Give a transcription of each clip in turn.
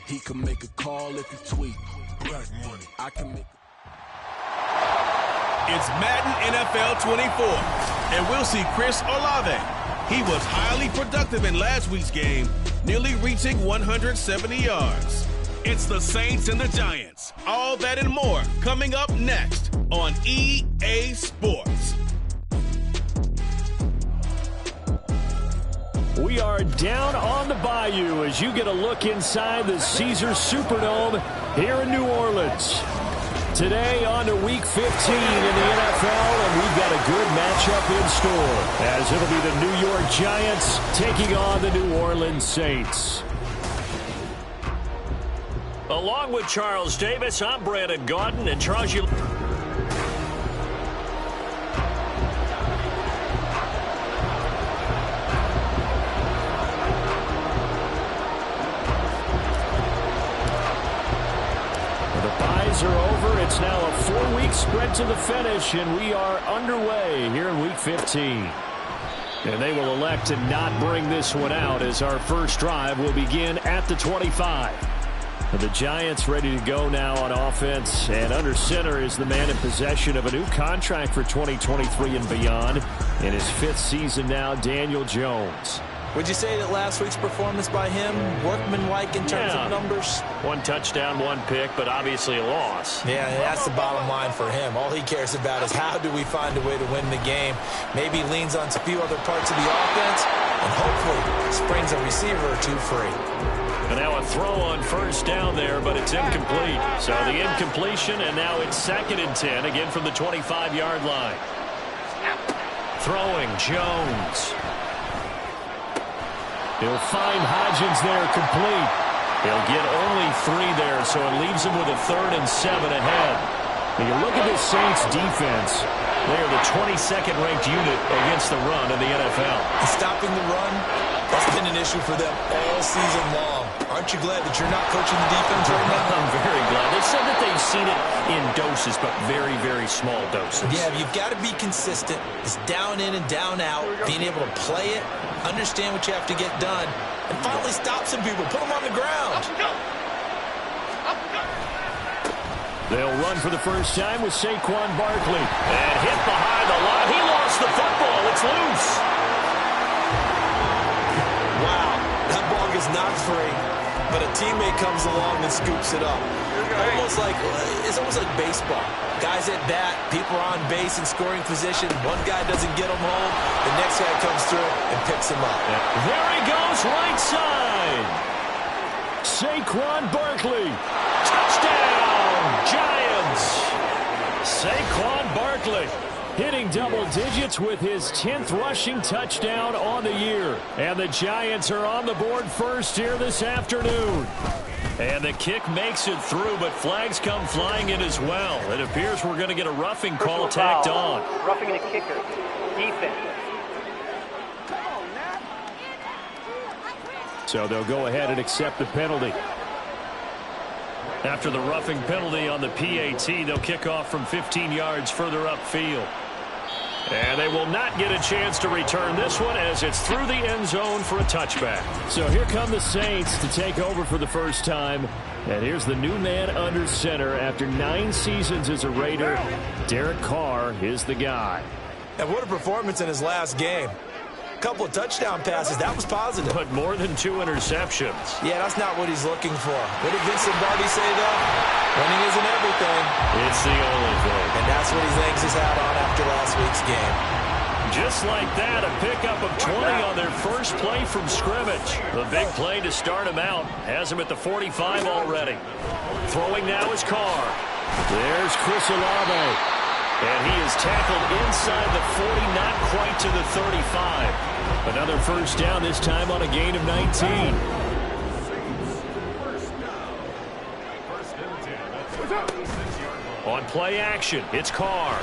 He can make a call if he tweet. Black money. I can make. It's Madden NFL 24, and we'll see Chris Olave. He was highly productive in last week's game, nearly reaching 170 yards. It's the Saints and the Giants. All that and more coming up next on EA Sports. We are down on the bayou as you get a look inside the Caesars Superdome here in New Orleans. Today on to Week 15 in the NFL, and we've got a good matchup in store as it'll be the New York Giants taking on the New Orleans Saints. Along with Charles Davis, I'm Brandon Gaudin, and Charles, you... are over. It's now a 4-week sprint to the finish, and we are underway here in Week 15. And they will elect to not bring this one out as our first drive will begin at the 25. And the Giants ready to go now on offense, and under center is the man in possession of a new contract for 2023 and beyond. In his 5th season now, Daniel Jones. Would you say that last week's performance by him, workmanlike in terms of numbers? 1 touchdown, 1 pick, but obviously a loss. Yeah, that's the bottom line for him. All he cares about is how do we find a way to win the game. Maybe leans on a few other parts of the offense, and hopefully springs a receiver or two free. And now a throw on first down there, but it's incomplete. So the incompletion, and now it's 2nd and 10, again from the 25-yard line. Throwing, Jones. He'll find Hodgins there complete. He'll get only 3 there, so it leaves him with a 3rd and 7 ahead. When you look at this Saints defense, they are the 22nd ranked unit against the run in the NFL. Stopping the run, that's been an issue for them all season long. Aren't you glad that you're not coaching the defense right now? I'm very glad. They said that they've seen it in doses, but very, very small doses. Yeah, you've got to be consistent. It's down in and down out, being able to play it, understand what you have to get done, and finally stop some people, put them on the ground. They'll run for the first time with Saquon Barkley. And hit behind the line. He lost the football. It's loose. Wow, that ball gets knocked free, but a teammate comes along and scoops it up. It's almost like baseball. Guys at bat, people are on base in scoring position. One guy doesn't get him home. The next guy comes through and picks him up. There he goes, right side. Saquon Barkley. Touchdown, Giants. Saquon Barkley hitting double digits with his 10th rushing touchdown on the year. And the Giants are on the board first here this afternoon. And the kick makes it through, but flags come flying in as well. It appears we're going to get a roughing call tacked on. Roughing the kicker. Defense. So they'll go ahead and accept the penalty. After the roughing penalty on the PAT, they'll kick off from 15 yards further upfield. And they will not get a chance to return this one as it's through the end zone for a touchback. So here come the Saints to take over for the first time. And here's the new man under center after 9 seasons as a Raider. Derek Carr is the guy. And what a performance in his last game. A couple of touchdown passes. That was positive. But more than 2 interceptions. Yeah, that's not what he's looking for. What did Vince Lombardi say, though? Winning isn't everything. It's the only thing. And that's what he hangs his hat on after last week's game. Just like that, a pickup of 20 on their first play from scrimmage. The big play to start him out. Has him at the 45 already. Throwing now is Carr. There's Chris Olave. And he is tackled inside the 40, not quite to the 35. Another first down, this time on a gain of 19. On play action, it's Carr.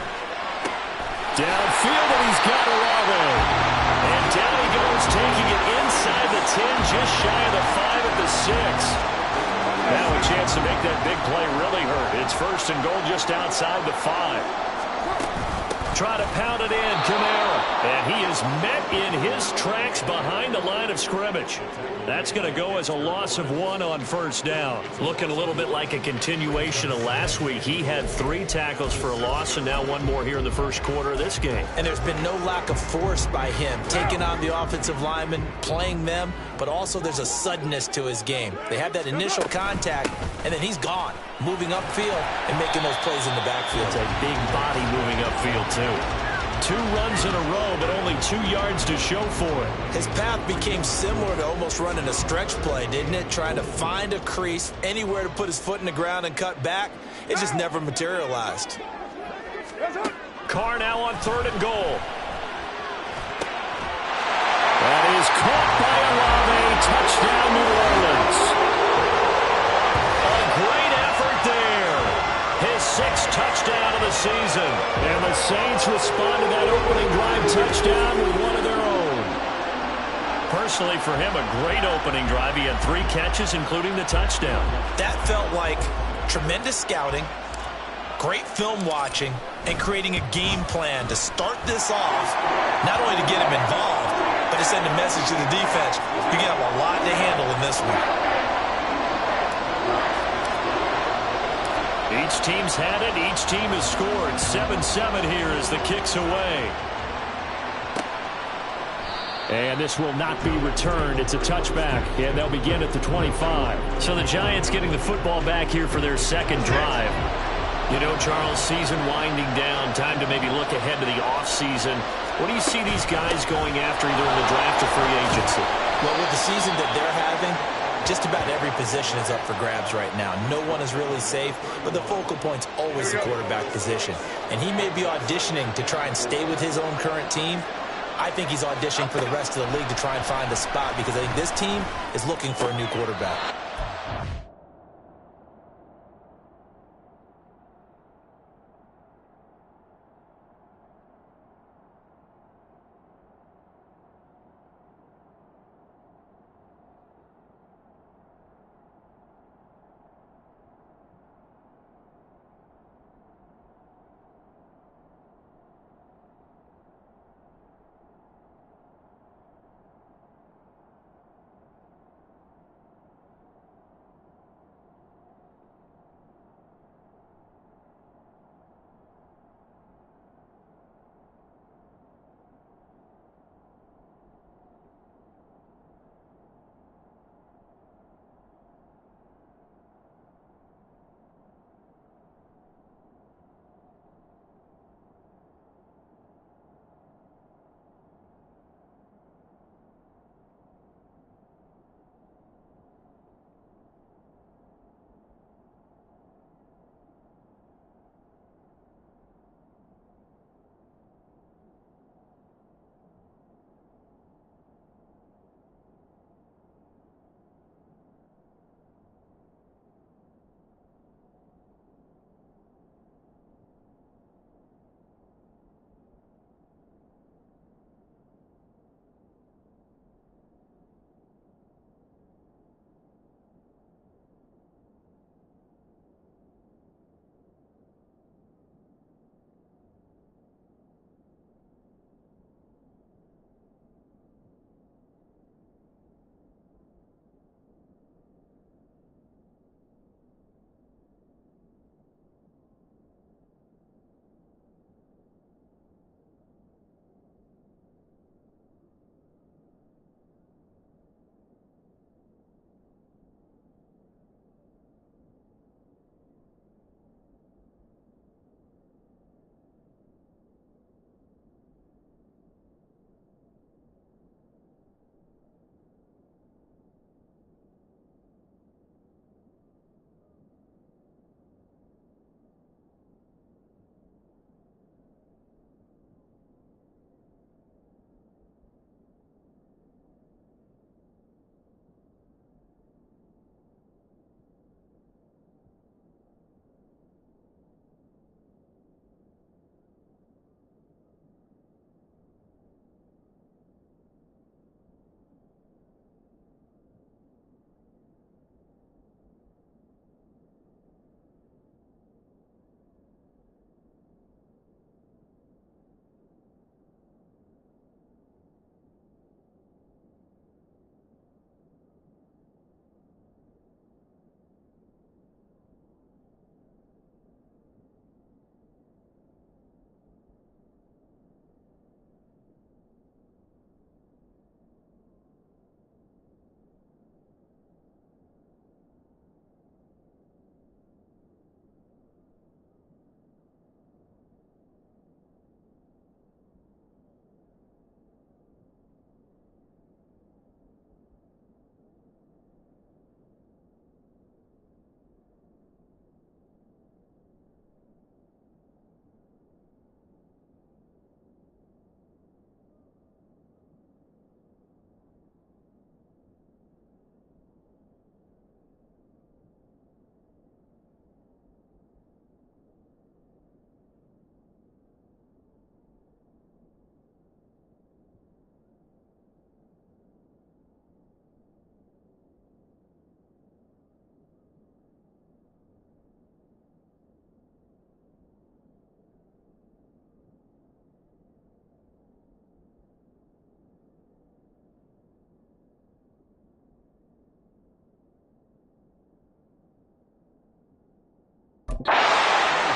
Downfield, and he's got Olave. And down he goes, taking it inside the 10, just shy of the 5 at the 6. Now a chance to make that big play really hurt. It's 1st and goal just outside the 5. Try to pound it in, Kamara. And he is met in his tracks behind the line of scrimmage. That's going to go as a loss of 1 on first down. Looking a little bit like a continuation of last week. He had 3 tackles for a loss, and now 1 more here in the first quarter of this game. And there's been no lack of force by him, taking on the offensive linemen, playing them, but also there's a suddenness to his game. They have that initial contact, and then he's gone, moving upfield and making those plays in the backfield. It's a big body moving upfield, too. 2 runs in a row, but only 2 yards to show for it. His path became similar to almost running a stretch play, didn't it? Trying to find a crease, anywhere to put his foot in the ground and cut back. It just never materialized. Carr now on 3rd and goal. That is caught by Olave. Touchdown, New Orleans. A great effort there. His 6th touchdown of the season. And the Saints respond to that opening drive touchdown with one of their own. Personally, for him, a great opening drive. He had 3 catches, including the touchdown. That felt like tremendous scouting, great film watching, and creating a game plan to start this off, not only to get him involved, but to send a message to the defense. You have a lot to handle in this one. Each team's had it. Each team has scored. 7-7 here as the kick's away. And this will not be returned. It's a touchback, and they'll begin at the 25. So the Giants getting the football back here for their 2nd drive. You know, Charles, season winding down, time to maybe look ahead to the offseason. What do you see these guys going after either in the draft or free agency? Well, with the season that they're having, just about every position is up for grabs right now. No one is really safe, but the focal point's always the quarterback position. And he may be auditioning to try and stay with his own current team. I think he's auditioning for the rest of the league to try and find a spot because I think this team is looking for a new quarterback.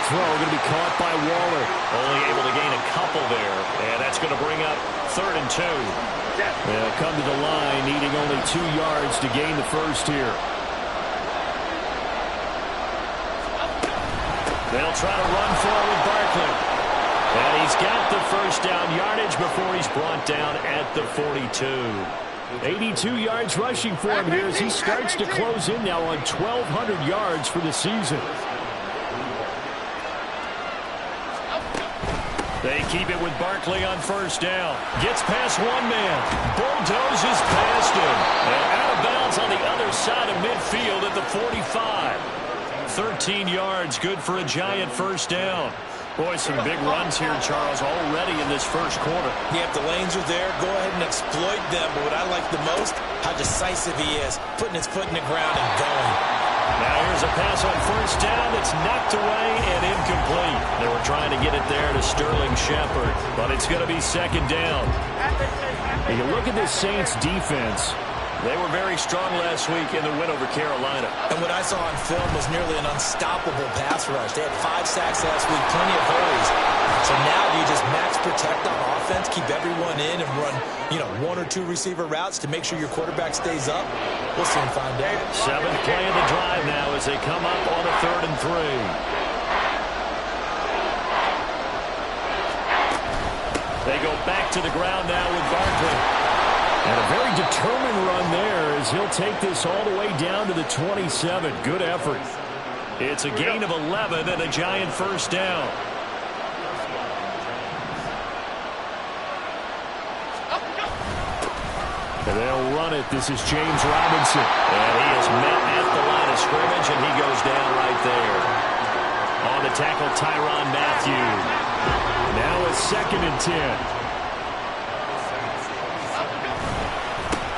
throw going to be caught by Waller. Only able to gain a couple there, and that's going to bring up 3rd and 2. They'll come to the line needing only 2 yards to gain the first here. They'll try to run forward Barkley. And he's got the first down yardage before he's brought down at the 42. 82 yards rushing for him here as he starts to close in now on 1,200 yards for the season. They keep it with Barkley on first down. Gets past one man. Bulldozes past him. And out of bounds on the other side of midfield at the 45. 13 yards, good for a Giant first down. Boy, some big runs here, Charles, already in this first quarter. Yeah, if the lanes are there, go ahead and exploit them. But what I like the most, how decisive he is, putting his foot in the ground and going. Now here's a pass on first down. It's knocked away and incomplete. They were trying to get it there to Sterling Shepard, but it's going to be 2nd down. When you look at this Saints defense, they were very strong last week in the win over Carolina. And what I saw on film was nearly an unstoppable pass rush. They had 5 sacks last week, plenty of hurries. So now do you just max protect on offense, keep everyone in, and run, 1 or 2 receiver routes to make sure your quarterback stays up? We'll soon find out. 7th play of the drive now as they come up on a 3rd and 3. They go back to the ground now with Barkley. And a very determined run there as he'll take this all the way down to the 27. Good effort. It's a gain of 11 and a Giant first down. And they'll run it. This is James Robinson. And he is met at the line of scrimmage, and he goes down right there. On the tackle, Tyrann Mathieu. Now it's 2nd and 10.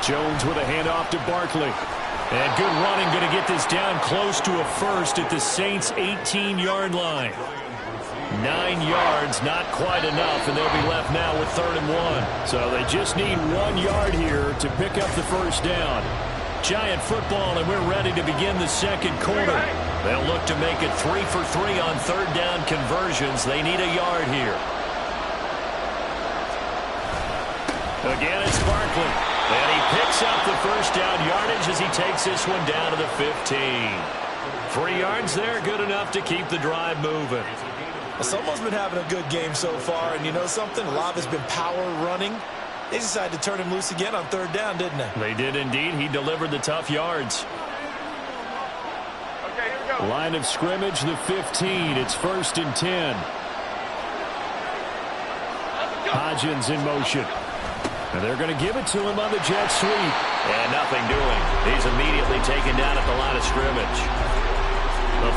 Jones with a handoff to Barkley. And good running, going to get this down close to a first at the Saints' 18-yard line. 9 yards, not quite enough, and they'll be left now with 3rd and 1. So they just need 1 yard here to pick up the first down. Giant football, and we're ready to begin the second quarter. They'll look to make it 3 for 3 on 3rd down conversions. They need a yard here. Again, it's Barkley. And he picks up the first down yardage as he takes this one down to the 15. 3 yards there, good enough to keep the drive moving. Well, someone's been having a good game so far, and you know something? A lot has been power running. They decided to turn him loose again on 3rd down, didn't they? They did indeed. He delivered the tough yards. Okay, here we go. Line of scrimmage, the 15. It's 1st and 10. Hodgins in motion. And they're going to give it to him on the jet sweep. And nothing doing. He's immediately taken down at the line of scrimmage.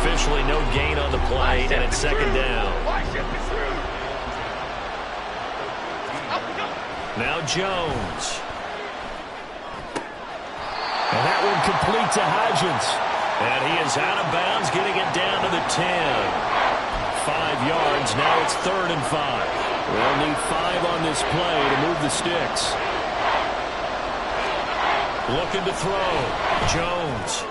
Officially no gain on the play, and it's 2nd down. Now Jones. And that one complete to Hodgins. And he is out of bounds, getting it down to the 10. 5 yards. Now it's 3rd and 5. They'll need 5 on this play to move the sticks. Looking to throw. Jones.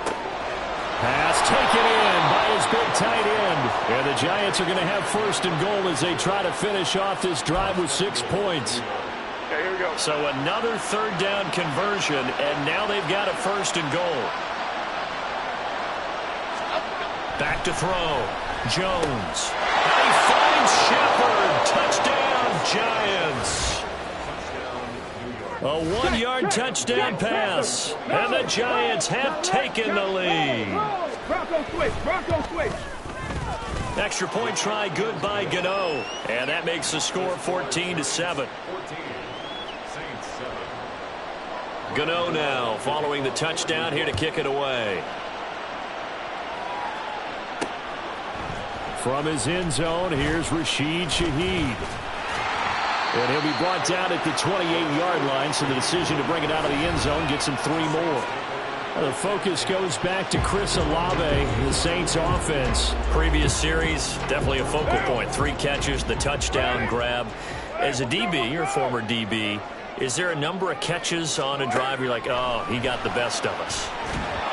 Pass taken in by his big tight end. And the Giants are going to have 1st and goal as they try to finish off this drive with 6 points. Okay, here we go. So another 3rd down conversion, and now they've got a 1st and goal. Back to throw. Jones. And he finds Shepard. Touchdown, Giants. A 1-yard touchdown pass. And the Giants have taken the lead. Bronco switch. Bronco switch. Extra point try good by Gano. And that makes the score 14-7. Gano now following the touchdown here to kick it away. From his end zone, here's Rashid Shaheed. And he'll be brought down at the 28-yard line, so the decision to bring it out of the end zone gets him 3 more. The focus goes back to Chris Olave, the Saints offense. Previous series, definitely a focal point. 3 catches, the touchdown grab. As a DB, your former DB, is there a number of catches on a drive you're like, oh, he got the best of us?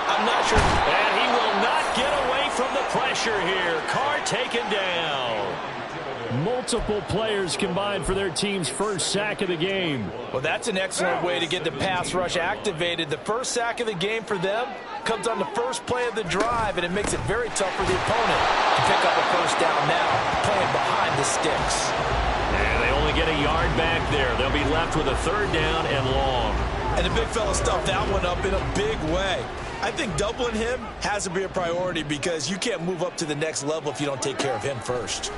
I'm not sure. And he will not get away from the pressure here. Carr taken down. Multiple players combined for their team's first sack of the game. Well, that's an excellent way to get the pass rush activated. The first sack of the game for them comes on the first play of the drive, and it makes it very tough for the opponent to pick up a first down now, playing behind the sticks. And they only get a yard back there. They'll be left with a third down and long. And the big fella stuffed that one up in a big way. I think doubling him has to be a priority because you can't move up to the next level if you don't take care of him first.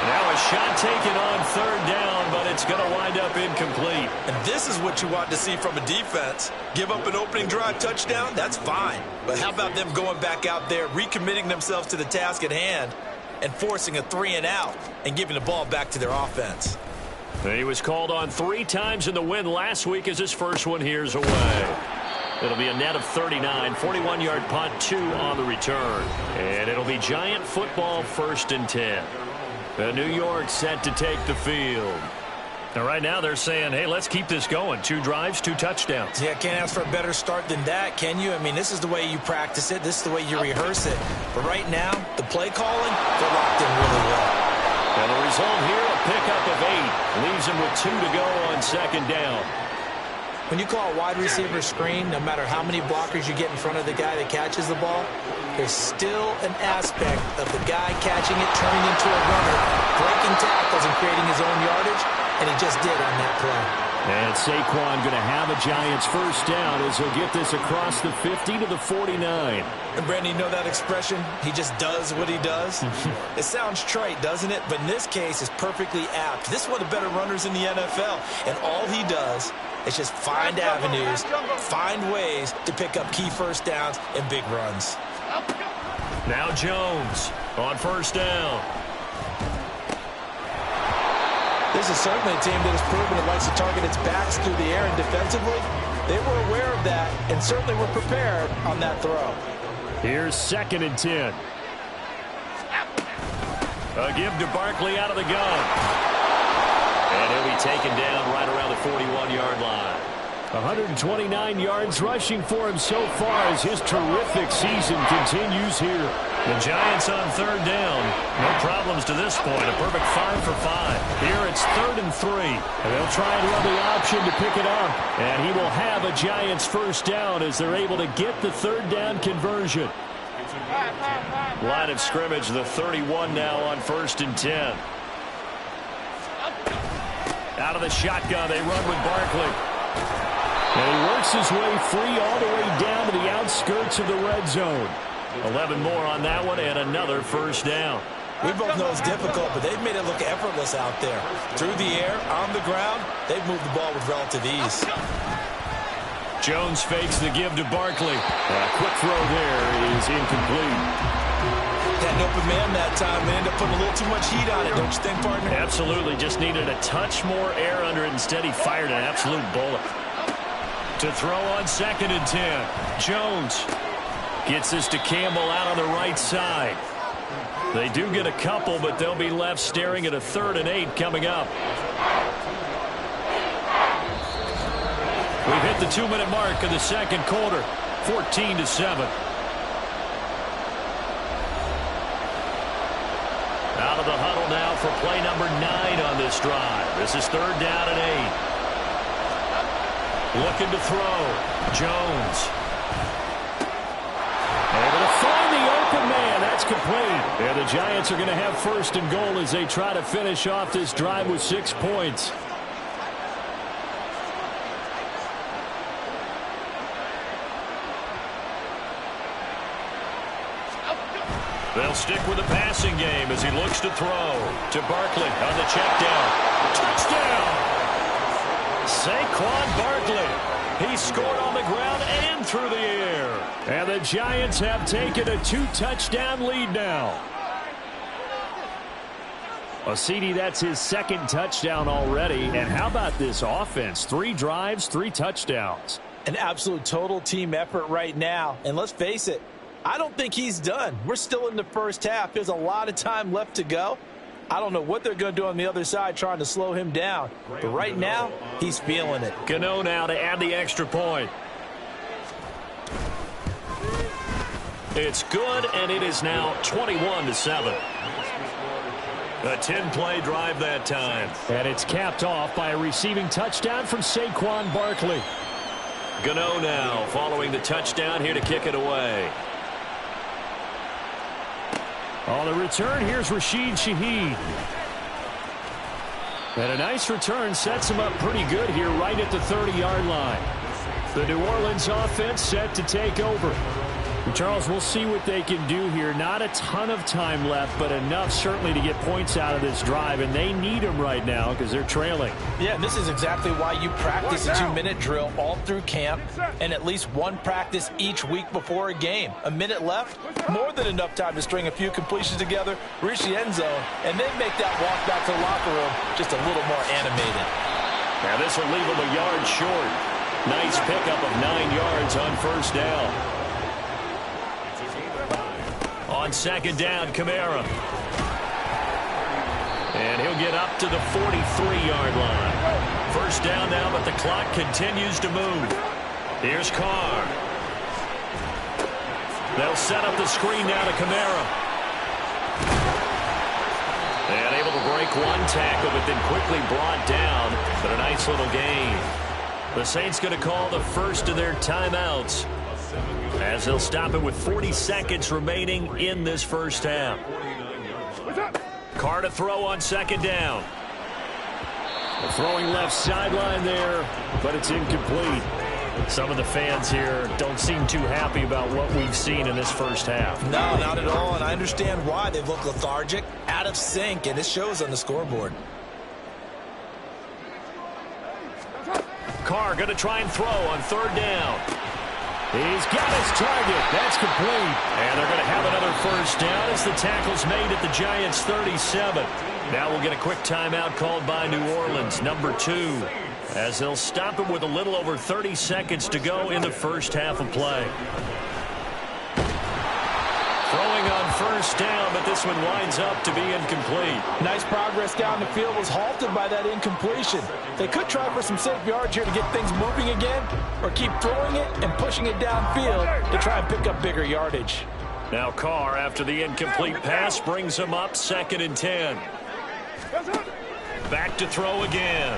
Now a shot taken on third down, but it's going to wind up incomplete. And this is what you want to see from a defense. Give up an opening drive touchdown, that's fine. But how about them going back out there, recommitting themselves to the task at hand, and forcing a 3-and-out and giving the ball back to their offense? He was called on 3 times in the win last week as his first one here's away. It'll be a net of 39, 41-yard punt, 2 on the return. And it'll be Giant football 1st and 10. The New York set to take the field. Now, right now, they're saying, hey, let's keep this going. 2 drives, 2 touchdowns. Yeah, can't ask for a better start than that, can you? I mean, this is the way you practice it. This is the way you rehearse it. But right now, the play calling, they're locked in really well. And the result here, a pickup of 8. Leaves him with 2 to go on 2nd down. When you call a wide receiver screen, no matter how many blockers you get in front of the guy that catches the ball, there's still an aspect of the guy catching it, turning into a runner, breaking tackles and creating his own yardage, and he just did on that play. And Saquon going to have a Giants first down as he'll get this across the 50 to the 49. And Brandon, you know that expression? He just does what he does? It sounds trite, doesn't it? But in this case, it's perfectly apt. This is one of the better runners in the NFL, and all he does is just find avenues, find ways to pick up key first downs and big runs. Now Jones on first down. This is certainly a team that has proven it likes to target its backs through the air, and defensively, they were aware of that and certainly were prepared on that throw. Here's 2nd and 10. A give to Barkley out of the gun. And he'll be taken down right around the 41-yard line. 129 yards rushing for him so far as his terrific season continues here. The Giants on 3rd down. No problems to this point. A perfect 5 for 5. Here it's 3rd and 3. And they'll try and run the option to pick it up. And he will have a Giants first down as they're able to get the 3rd down conversion. Line of scrimmage, the 31 now on 1st and 10. Out of the shotgun, they run with Barkley. And he works his way free all the way down to the outskirts of the red zone. 11 more on that one and another first down. We both know it's difficult, but they've made it look effortless out there. Through the air, on the ground, they've moved the ball with relative ease. Jones fakes the give to Barkley. A quick throw there is incomplete. Had an open man that time. They end up putting a little too much heat on it, don't you think, partner? Absolutely. Just needed a touch more air under it. Instead, he fired an absolute bullet. To throw on 2nd and 10. Jones gets this to Campbell out on the right side. They do get a couple, but they'll be left staring at a 3rd and 8 coming up. We've hit the 2-minute mark of the 2nd quarter. 14-7. Out of the huddle now for play number 9 on this drive. This is 3rd down and 8. Looking to throw. Jones. Able to find the open man. That's complete. And the Giants are going to have 1st and goal as they try to finish off this drive with 6 points. They'll stick with the passing game as he looks to throw. To Barkley on the check down. Touchdown! Saquon Barkley. He scored on the ground and through the air. And the Giants have taken a 2-touchdown lead now. Well, CD, that's his 2nd touchdown already. And how about this offense? 3 drives, 3 touchdowns. An absolute total team effort right now. And let's face it, I don't think he's done. We're still in the first half. There's a lot of time left to go. I don't know what they're going to do on the other side trying to slow him down. But right now, he's feeling it. Gano now to add the extra point. It's good, and it is now 21-7. A 10-play drive that time. And it's capped off by a receiving touchdown from Saquon Barkley. Gano now following the touchdown here to kick it away. On the return, here's Rashid Shaheed. And a nice return sets him up pretty good here right at the 30-yard line. The New Orleans offense set to take over. Charles, we'll see what they can do here. Not a ton of time left, but enough certainly to get points out of this drive, and they need them right now because they're trailing. Yeah, and this is exactly why you practice a 2-minute drill all through camp and at least one practice each week before a game. A minute left, more than enough time to string a few completions together, reach the end zone, and then make that walk back to the locker room just a little more animated. Now this will leave them a yard short. Nice pickup of 9 yards on first down. On second down, Kamara. And he'll get up to the 43-yard line. First down now, but the clock continues to move. Here's Carr. They'll set up the screen now to Kamara. And able to break one tackle, but then quickly brought down. But a nice little gain. The Saints going to call the first of their timeouts, as they'll stop it with 40 seconds remaining in this first half. Carr to throw on second down. Throwing left sideline there, but it's incomplete. Some of the fans here don't seem too happy about what we've seen in this first half. No, not at all, and I understand why. They look lethargic, out of sync, and it shows on the scoreboard. Carr going to try and throw on third down. He's got his target. That's complete. And they're going to have another first down as the tackle's made at the Giants' 37. Now we'll get a quick timeout called by New Orleans, number 2, as they'll stop it with a little over 30 seconds to go in the first half of play. Throwing on first down, but this one winds up to be incomplete. Nice progress down the field was halted by that incompletion. They could try for some safe yards here to get things moving again, or keep throwing it and pushing it downfield to try and pick up bigger yardage. Now Carr, after the incomplete pass, brings him up 2nd and 10. Back to throw again.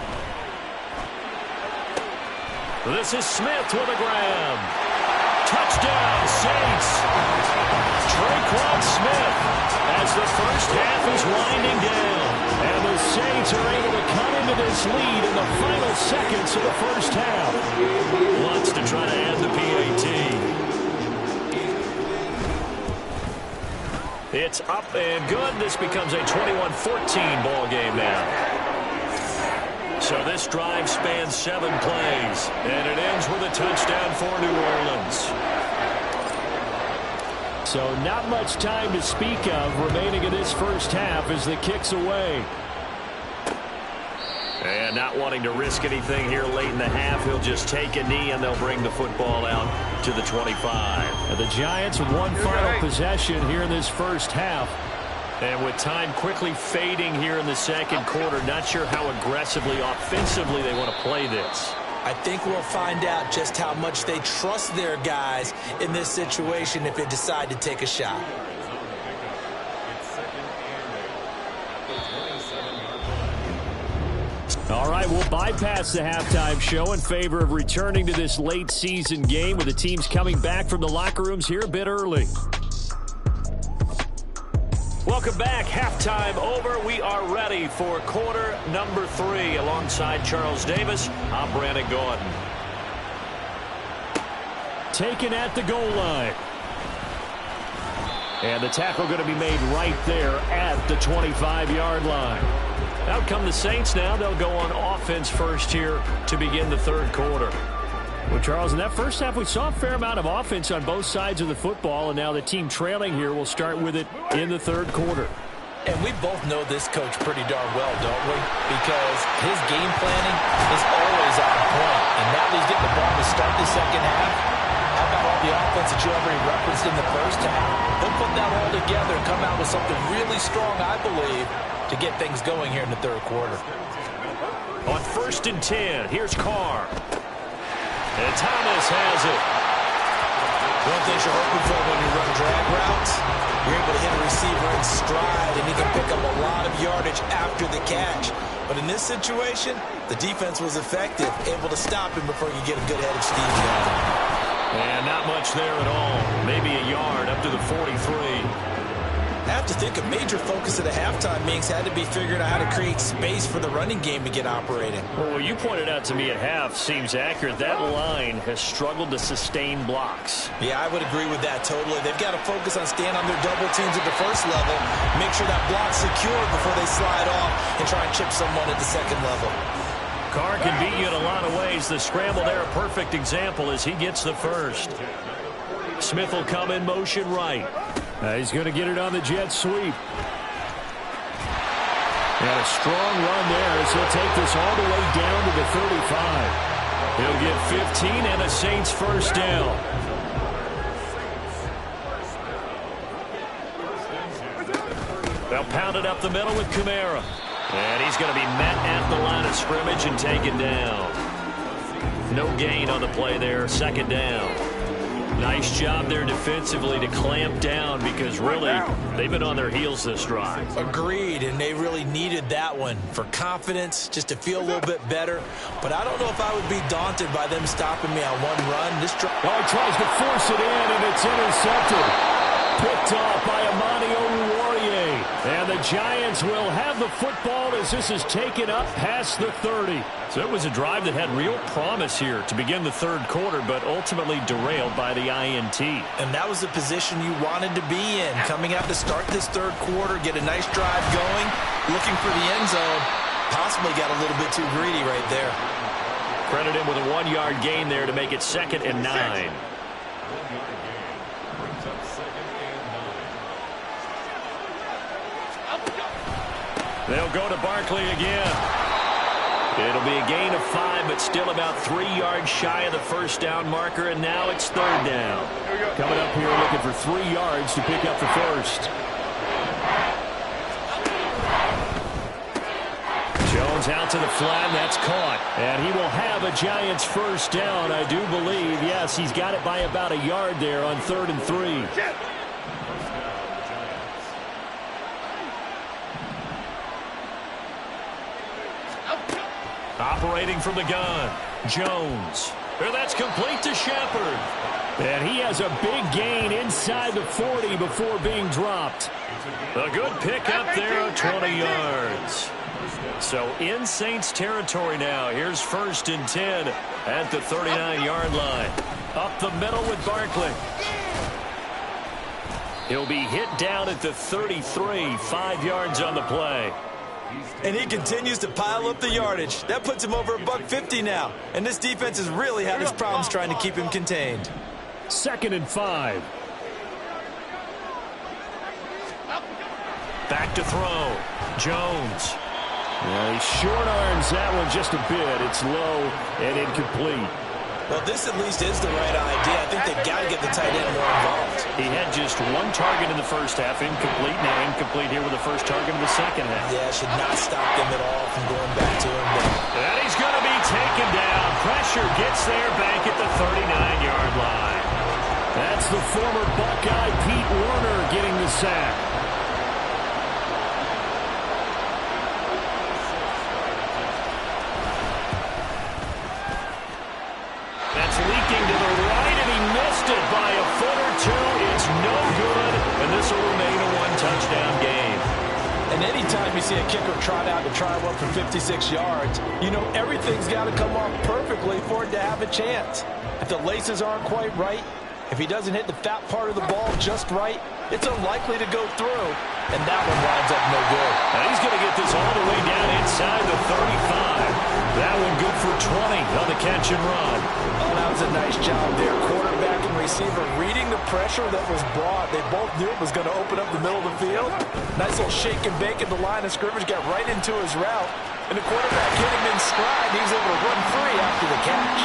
This is Smith with a grab. Touchdown, Saints. Traquan Smith as the first half is winding down. And the Saints are able to come into this lead in the final seconds of the first half. Wants to try to add the PAT. It's up and good. This becomes a 21-14 ball game now. So this drive spans 7 plays, and it ends with a touchdown for New Orleans. So not much time to speak of remaining in this first half as the kick's away. And not wanting to risk anything here late in the half, he'll just take a knee and they'll bring the football out to the 25. And the Giants with one final possession here in this first half. And with time quickly fading here in the second quarter, not sure how aggressively, offensively they want to play this. I think we'll find out just how much they trust their guys in this situation if they decide to take a shot. All right, we'll bypass the halftime show in favor of returning to this late season game with the teams coming back from the locker rooms here a bit early. Welcome back. Halftime over. We are ready for quarter number 3. Alongside Charles Davis, I'm Brandon Gordon. Taken at the goal line. And the tackle going to be made right there at the 25-yard line. Out come the Saints now. They'll go on offense first here to begin the third quarter. Well, Charles, in that first half, we saw a fair amount of offense on both sides of the football, and now the team trailing here will start with it in the third quarter. And we both know this coach pretty darn well, don't we? Because his game planning is always on point. And now that he's getting the ball to start the second half, how about all the offense that you already referenced in the first half? He'll put that all together and come out with something really strong, I believe, to get things going here in the third quarter. On 1st and 10, here's Carr. And Thomas has it. One thing you're hoping for when you run drag routes, you're able to hit a receiver in stride, and he can pick up a lot of yardage after the catch. But in this situation, the defense was effective, able to stop him before you get a good head of steam going. And not much there at all. Maybe a yard up to the 43. I have to think a major focus at the halftime meetings had to be figuring out how to create space for the running game to get operating. Well, what you pointed out to me at half seems accurate. That line has struggled to sustain blocks. Yeah, I would agree with that totally. They've got to focus on staying on their double teams at the first level, make sure that block's secure before they slide off and try and chip someone at the second level. Carr can beat you in a lot of ways. The scramble there, a perfect example as he gets the first. Smith will come in motion right. He's going to get it on the jet sweep. And a strong run there as he'll take this all the way down to the 35. He'll get 15 and a Saints first down. They'll pound it up the middle with Kamara. And he's going to be met at the line of scrimmage and taken down. No gain on the play there, second down. Nice job there defensively to clamp down because really they've been on their heels this drive. Agreed, and they really needed that one for confidence, just to feel a little bit better. But I don't know if I would be daunted by them stopping me on one run. This drive. Oh, he tries to force it in, and it's intercepted. Picked off by Amani Oruwariye. And the Giants will have the football as this is taken up past the 30. So it was a drive that had real promise here to begin the third quarter, but ultimately derailed by the INT. And that was the position you wanted to be in. Coming out to start this third quarter, get a nice drive going, looking for the end zone. Possibly got a little bit too greedy right there. Credit him with a 1-yard gain there to make it 2nd and 9. They'll go to Barkley again. It'll be a gain of 5, but still about 3 yards shy of the first down marker, and now it's third down. Coming up here looking for 3 yards to pick up the first. Jones out to the flat, and that's caught. And he will have a Giants first down, I do believe. Yes, he's got it by about a yard there on 3rd and 3. Operating from the gun, Jones. And that's complete to Shepard. And he has a big gain inside the 40 before being dropped. A good pickup there of 20 yards. So in Saints territory now. Here's 1st and 10 at the 39-yard line. Up the middle with Barkley. He'll be hit down at the 33, 5 yards on the play. And he continues to pile up the yardage. That puts him over $150 now. And this defense has really had its problems trying to keep him contained. 2nd and 5. Back to throw. Jones. Well, he short arms that one just a bit. It's low and incomplete. Well, this at least is the right idea. I think they've got to get the tight end more involved. He had just 1 target in the first half, incomplete. Now incomplete here with the first target of the second half. Yeah, should not stop them at all from going back to him. And he's going to be taken down. Pressure gets there back at the 39-yard line. That's the former Buckeye Pete Werner getting the sack. Leaking to the right, and he missed it by a foot or two. It's no good, and this will remain a 1-touchdown game. And anytime you see a kicker trot out to try one for 56 yards, you know everything's got to come off perfectly for it to have a chance. If the laces aren't quite right, if he doesn't hit the fat part of the ball just right, it's unlikely to go through, and that one winds up no good. And he's going to get this all the way down inside the 35. That one good for 20 on the catch and run. Oh, that was a nice job there. Quarterback and receiver reading the pressure that was brought. They both knew it was going to open up the middle of the field. Nice little shake and bake at the line of scrimmage, got right into his route. And the quarterback hit him in stride. He was able to run free after the catch.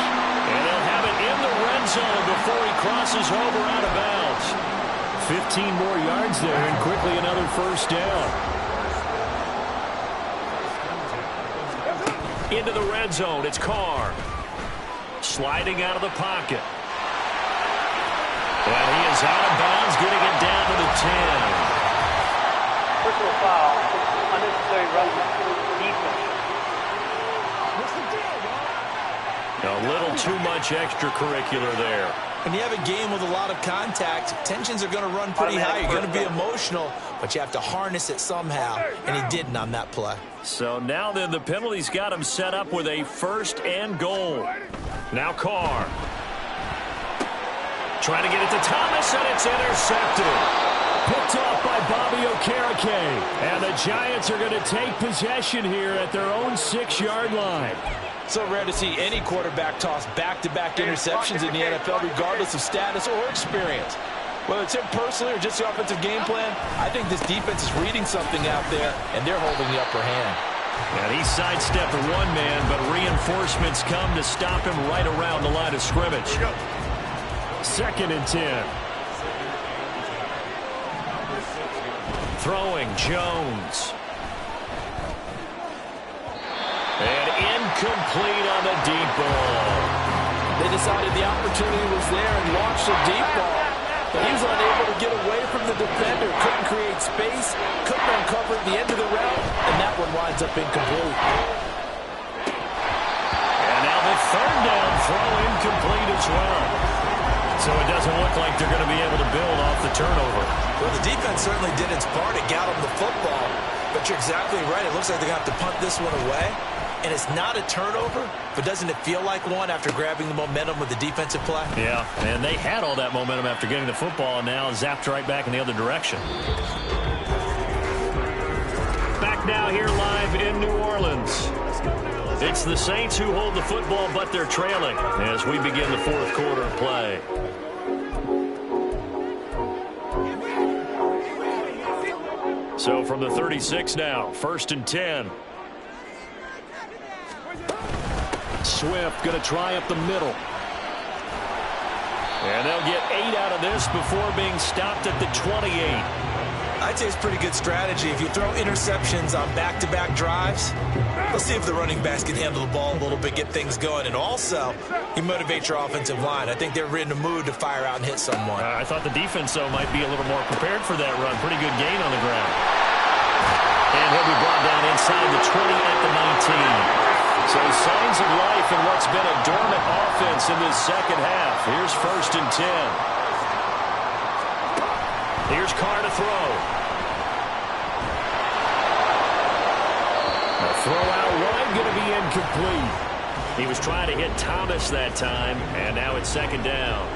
And they'll have it in the red zone before he crosses over out of bounds. 15 more yards there, and quickly another first down. Into the red zone, it's Carr. Sliding out of the pocket. And Personal foul, unnecessary roughness, defense. A little too much extracurricular there. When you have a game with a lot of contact, tensions are going to run pretty high. You're going to be emotional, but you have to harness it somehow, and he didn't on that play. So now then, the penalty's got him set up with a 1st and goal. Now Carr. Trying to get it to Thomas, and it's intercepted. Picked off by Bobby Okereke. And the Giants are going to take possession here at their own 6-yard line. So rare to see any quarterback toss back-to-back interceptions in the NFL, regardless of status or experience. Whether it's him personally or just the offensive game plan, I think this defense is reading something out there, and they're holding the upper hand. And he sidestepped one man, but reinforcements come to stop him right around the line of scrimmage. 2nd and 10. Throwing, Jones. And incomplete on the deep ball. They decided the opportunity was there and launched a deep ball. But he was unable to get away from the defender. Couldn't create space. Couldn't uncover the end of the route. And that one winds up incomplete. And now the 3rd down throw incomplete as well. So it doesn't look like they're going to be able to build off the turnover. Well, the defense certainly did its part. It got them the football. But you're exactly right. It looks like they're going to have to punt this one away. And it's not a turnover, but doesn't it feel like one after grabbing the momentum with the defensive play? Yeah, and they had all that momentum after getting the football, and now zapped right back in the other direction. Back now here live in New Orleans. It's the Saints who hold the football, but they're trailing as we begin the 4th quarter of play. So from the 36 now, 1st and 10. Swift going to try up the middle. And they'll get 8 out of this before being stopped at the 28. I'd say it's pretty good strategy. If you throw interceptions on back-to-back drives, let's see if the running backs can handle the ball a little bit, get things going. And also, you motivate your offensive line. I think they're in the mood to fire out and hit someone. I thought the defense, though, might be a little more prepared for that run. Pretty good gain on the ground. And he'll be brought down inside the 20 at the 19. So signs of life in what's been a dormant offense in this 2nd half. Here's 1st and 10. Here's Carr to throw. The throw out wide going to be incomplete. He was trying to hit Thomas that time, and now it's 2nd down.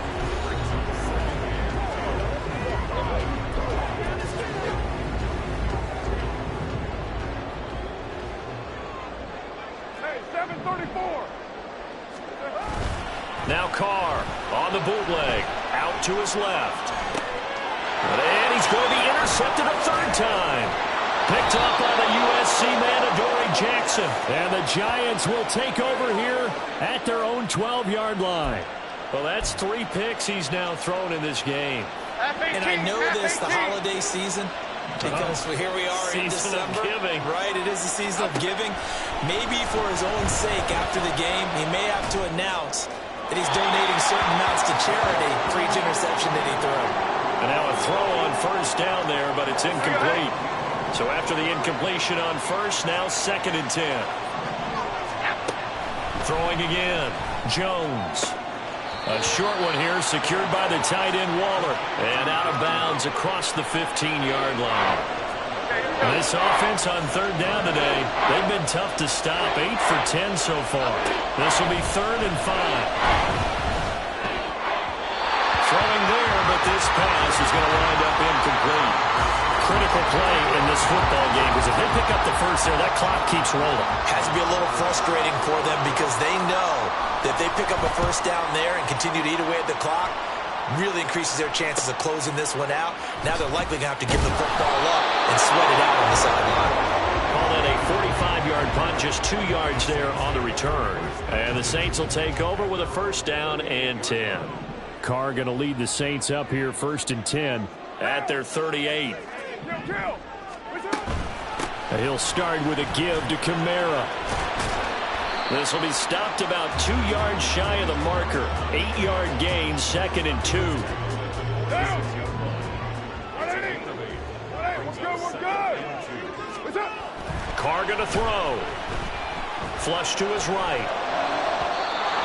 Now Carr on the bootleg, out to his left. And he's going to be intercepted a 3rd time. Picked up by the USC man, Adoree Jackson. And the Giants will take over here at their own 12-yard line. Well, that's 3 picks he's now thrown in this game. And I know this, the holiday season, because here we are in December. Right, it is the season of giving. Maybe for his own sake after the game, he may have to announce that he's donating certain amounts to charity for each interception that he threw. And now a throw on 1st down there, but it's incomplete. So after the incompletion on 1st, now 2nd and 10. Throwing again, Jones. A short one here, secured by the tight end Waller. And out of bounds across the 15-yard line. This offense on 3rd down today, they've been tough to stop. 8 for 10 so far. This will be 3rd and 5. Throwing there, but this pass is going to wind up incomplete. Critical play in this football game, because if they pick up the 1st there, that clock keeps rolling. Has to be a little frustrating for them because they know that if they pick up a 1st down there and continue to eat away at the clock, really increases their chances of closing this one out. Now they're likely going to have to give the football up and sweat it out on the sideline. Call that a 45-yard punt, just 2 yards there on the return. And the Saints will take over with a 1st down and 10. Carr going to lead the Saints up here 1st and 10 at their 38. He'll start with a give to Kamara. This will be stopped about 2 yards shy of the marker. 8-yard gain, 2nd and 2. We're good. What's up? Carr going to throw. Flush to his right.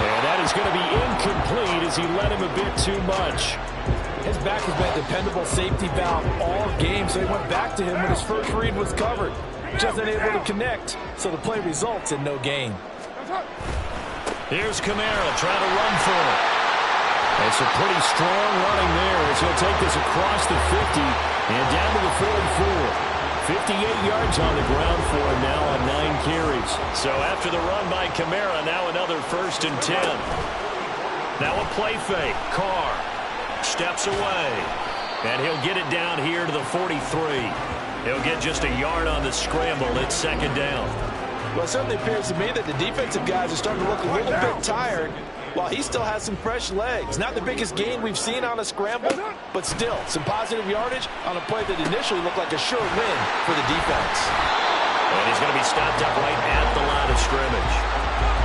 And that is going to be incomplete as he led him a bit too much. His back has been a dependable safety valve all game, so he went back to him when his first read was covered. Just unable to connect, so the play results in no gain. Here's Kamara trying to run for it. It's a pretty strong running there as he'll take this across the 50 and down to the 44. 58 yards on the ground for him now on 9 carries. So after the run by Kamara, now another 1st and 10. Now a play fake. Carr steps away. And he'll get it down here to the 43. He'll get just a yard on the scramble. It's 2nd down. Well, it certainly appears to me that the defensive guys are starting to look a little bit tired while he still has some fresh legs. Not the biggest gain we've seen on a scramble, but still some positive yardage on a play that initially looked like a sure win for the defense. And he's going to be stopped up right at the line of scrimmage.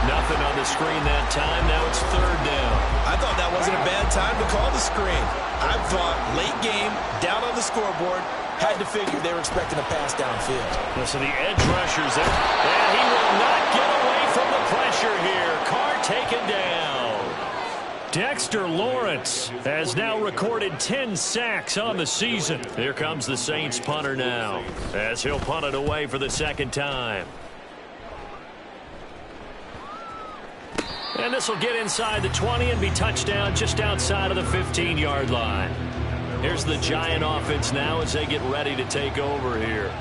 Nothing on the screen that time. Now it's 3rd down. I thought that wasn't a bad time to call the screen. I thought late game, down on the scoreboard, had to figure they were expecting a pass downfield. So the edge rushers there. And he will not get away from the pressure here. Carr taken down. Dexter Lawrence has now recorded 10 sacks on the season. Here comes the Saints punter now as he'll punt it away for the 2nd time. And this will get inside the 20 and be touchdown just outside of the 15-yard line. Here's the Giant offense now as they get ready to take over here.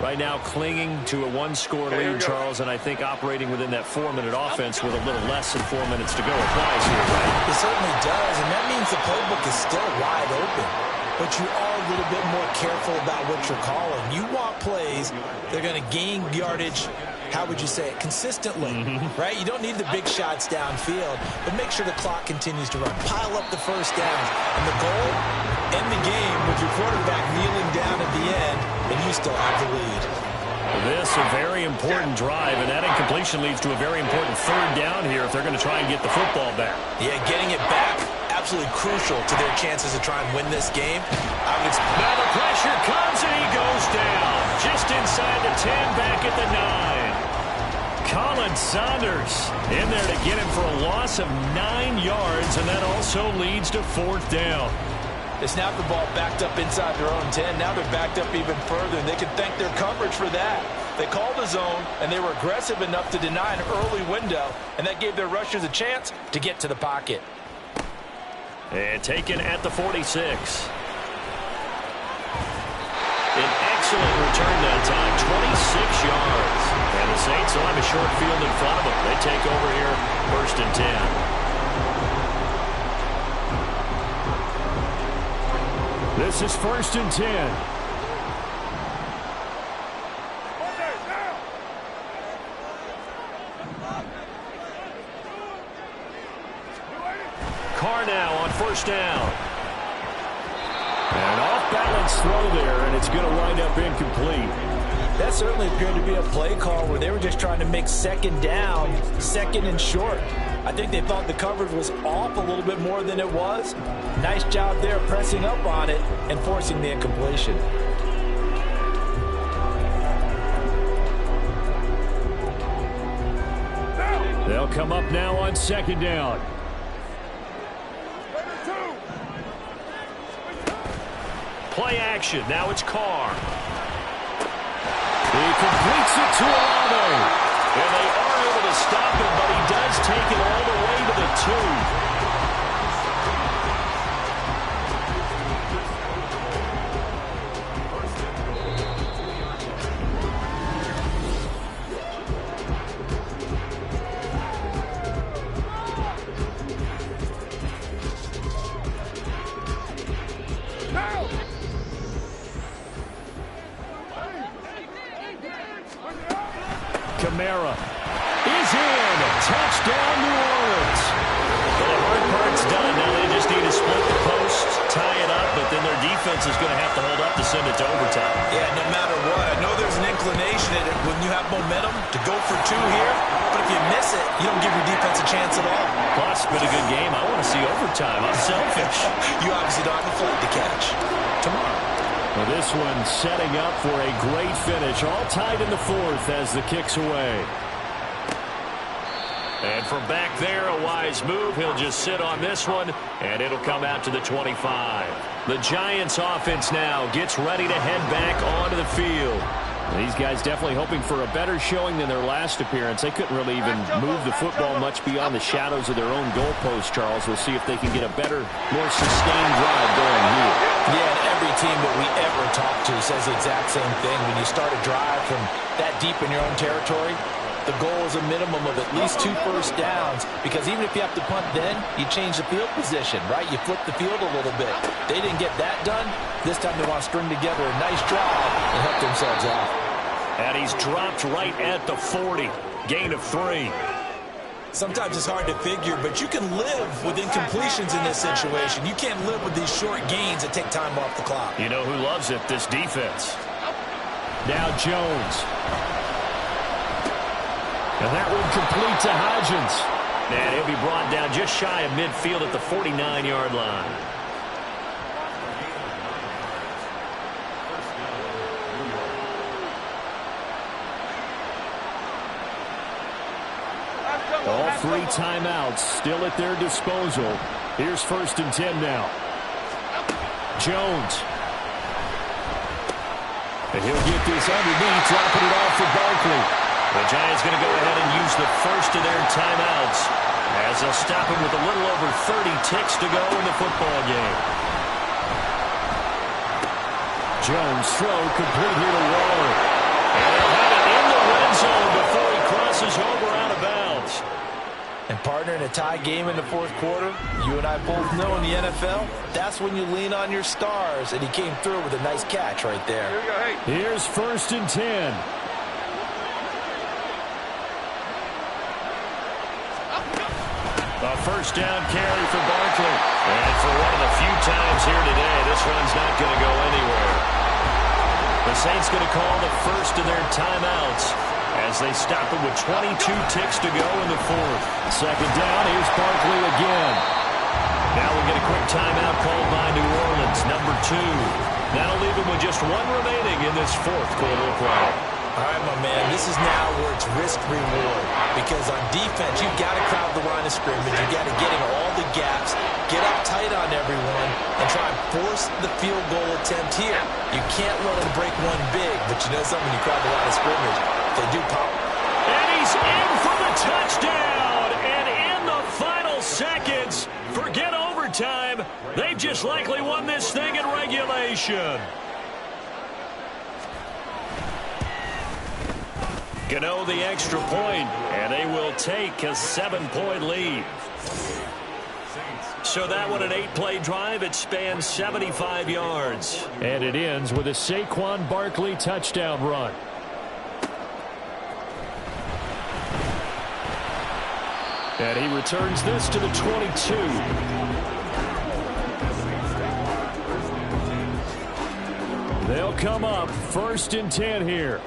Right now clinging to a 1-score lead, Charles, and I think operating within that 4-minute offense with a little less than 4 minutes to go applies here, right? It certainly does, and that means the playbook is still wide open. But you are a little bit more careful about what you're calling. You want plays that are going to gain yardage, how would you say it, consistently, right? You don't need the big shots downfield, but make sure the clock continues to run. Pile up the first downs. And the goal, end the game with your quarterback kneeling down at the end, and you still have the lead. This a very important drive, and that incompletion leads to a very important 3rd down here if they're going to try and get the football back. Yeah, getting it back, absolutely crucial to their chances to try and win this game. Now the pressure comes, and he goes down. Just inside the 10, back at the 9. Colin Saunders in there to get him for a loss of 9 yards, and that also leads to 4th down. They snapped the ball backed up inside their own 10. Now they're backed up even further, and they can thank their coverage for that. They called the zone, and they were aggressive enough to deny an early window, and that gave their rushers a chance to get to the pocket. And taken at the 46. An excellent return that time, 26 yards. And the Saints will have a short field in front of them. They take over here, 1st and 10. This is 1st and 10. Carr now on 1st down. An off-balance throw there, and it's going to wind up incomplete. That certainly appeared to be a play call where they were just trying to make 2nd down, 2nd and short. I think they thought the coverage was off a little bit more than it was. Nice job there pressing up on it and forcing the incompletion. They'll come up now on 2nd down. Play action. Now it's Carr. He completes it to Olave. And they are able to stop him, but he does take it all the way to the 2. Kamara is in. Touchdown, New Orleans. Well, the hard part's done. Now they just need to split the post, tie it up, but then their defense is going to have to hold up to send it to overtime. Yeah, no matter what. I know there's an inclination in it when you have momentum to go for 2 here, but if you miss it, you don't give your defense a chance at all. Plus, it's been a good game. I want to see overtime. I'm selfish. You obviously don't have a flight to catch. Tomorrow. Well, this one setting up for a great finish. All tied in the fourth as the kick's away. And from back there, a wise move. He'll just sit on this one, and it'll come out to the 25. The Giants offense now gets ready to head back onto the field. These guys definitely hoping for a better showing than their last appearance. They couldn't really even move the football much beyond the shadows of their own goalpost, Charles. We'll see if they can get a better, more sustained drive going here. Yeah, and every team that we ever talk to says the exact same thing. When you start a drive from that deep in your own territory, the goal is a minimum of at least 2 first downs, because even if you have to punt then, you change the field position, right? You flip the field a little bit. They didn't get that done. This time they want to string together a nice drive and help themselves out. And he's dropped right at the 40. Gain of 3. Sometimes it's hard to figure, but you can live with incompletions in this situation. You can't live with these short gains that take time off the clock. You know who loves it? This defense. Now Jones. And that one complete to Hodgins. And he'll be brought down just shy of midfield at the 49-yard line. All 3 timeouts still at their disposal. Here's 1st and 10 now. Jones. And he'll get this underneath, dropping it off for Barkley. The Giants going to go ahead and use the first of their timeouts as they'll stop him with a little over 30 ticks to go in the football game. Jones throw complete here to Waller. And they'll have it in the red zone before he crosses over out of bounds. And partner, in a tie game in the 4th quarter, you and I both know in the NFL, that's when you lean on your stars, and he came through with a nice catch right there. Here's 1st and 10. A first down carry for Barkley. And for one of the few times here today, this run's not going to go anywhere. The Saints going to call the first of their timeouts as they stop it with 22 ticks to go in the 4th. 2nd down, here's Barkley again. Now we get a quick timeout called by New Orleans, number 2. That'll leave him with just 1 remaining in this 4th quarter of play. All right, my man, this is now where it's risk-reward, because on defense, you've got to crowd the line of scrimmage. You've got to get in all the gaps, get up tight on everyone, and try and force the field goal attempt here. You can't let them break one big, but you know something, when you crowd the line of scrimmage, they do pop. And he's in for the touchdown, and in the final seconds, forget overtime, they've just likely won this thing in regulation. Gano the extra point, and they will take a 7-point lead. So that one, an 8-play drive. It spans 75 yards. And it ends with a Saquon Barkley touchdown run. And he returns this to the 22. They'll come up 1st and 10 here.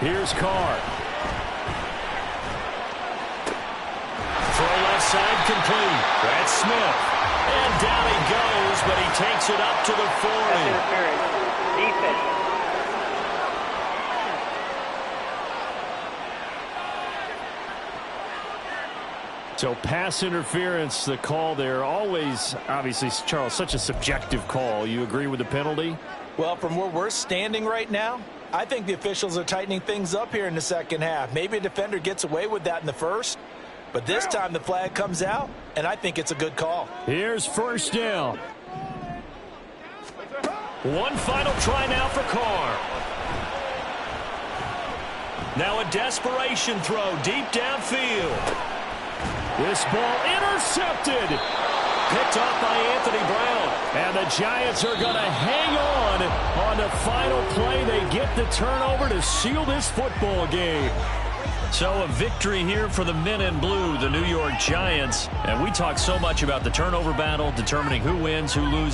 Here's Carr. Throw left side complete. That's Smith. And down he goes, but he takes it up to the 40. Defense. So pass interference, the call there. Always, obviously, Charles, such a subjective call. You agree with the penalty? Well, from where we're standing right now, I think the officials are tightening things up here in the 2nd half. Maybe a defender gets away with that in the 1st, but this time the flag comes out, and I think it's a good call. Here's 1st down. One final try now for Carr. Now a desperation throw deep downfield. This ball intercepted. Picked off by Anthony Brown. And the Giants are going to hang on the final play. They get the turnover to seal this football game. So a victory here for the men in blue, the New York Giants. And we talk so much about the turnover battle, determining who wins, who loses.